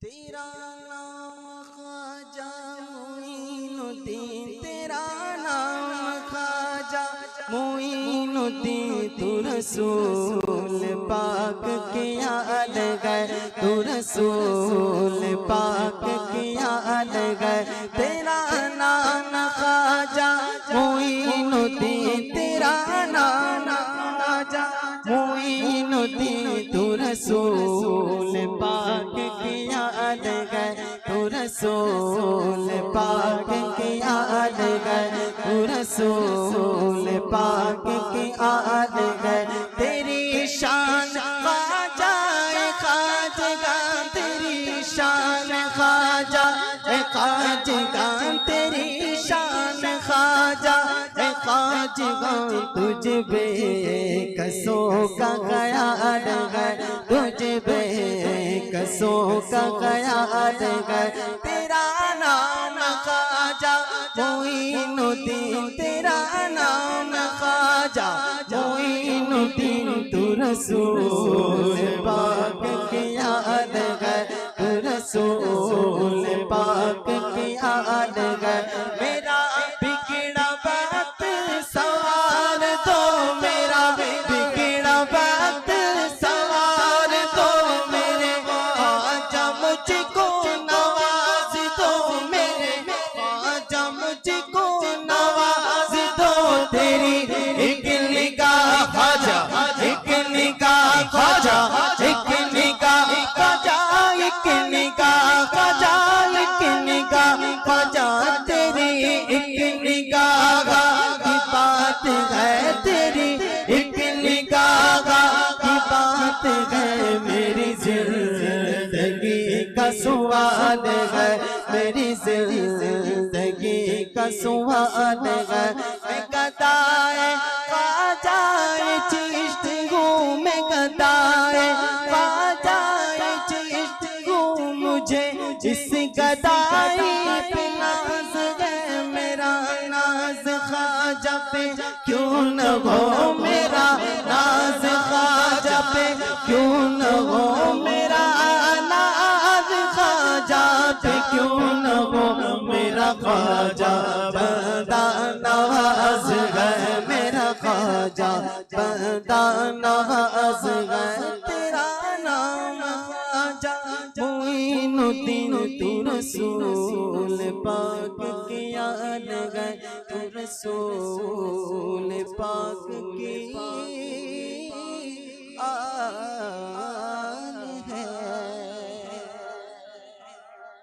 तेरा नाम ख्वाजा मोइनुद्दीन, तेरा नाम ख्वाजा मोइनुद्दीन। तू रसूल पाक के याद गए, तू रसूल पाक के याद गए। तेरा नाम ख्वाजा मोइनुद्दीन, तेरा नाम ख्वाजा मोइनुद्दीन। तू रसूल पाक के याद गए, तू रसूल पाक के याद गए, तू रसूल पाक के याद गए। तेरी शान ख्वाजा खाजगा, तेरी शान ख्वाजा खाजगा, तेरी शान ख्वाजा खाजगा। तुझ बेकसों का ख्याल है, तुझ बेकसों का ख्याल है। तेरा नाम ख्वाजा मोइनुद्दीन, तेरा नाम ख्वाजा मोइनुद्दीन। तू रसूल पाक के याद है, तू रसूल पाक के याद है। मेरा बिगड़ा बात सवार दो, मेरा बिगड़ा बात सवार दो। मेरे ख्वाजा मुझको नवाज दो, मेरे ख्वाजा मुझको नवाज दो। तेरी एक निगाह ख्वाजा, एक निगाह ख्वाजा, एक निगाह ख्वाजा, एक निगाह ख्वाजा, एक निगाह ख्वाजा। तेरी एक निगाह की बात है, तेरी एक निगाह की बात है। मेरी जिंदगी का सुवाल है, मेरी जिंदगी का सुवाल है। मैं गदाए ख्वाजाए चिश्त हूँ, मैं गदाए ख्वाजाए चिश्त हूँ। मुझे इस गदाई पे नाज है, मेरा नाज ख्वाजा पे क्यों न हो, मेरा नाज ख्वाजा पे क्यों न हो, मेरा नाज ख्वाजा पे क्यों न हो। मेरा ख्वाजा बंदा नवाज है, मेरा ख्वाजा बंदा नवाज है। तेरा नाम ख्वाजा मोइनुद्दीन। तू रसूल पाक के याद गए, तू रसूल पाक के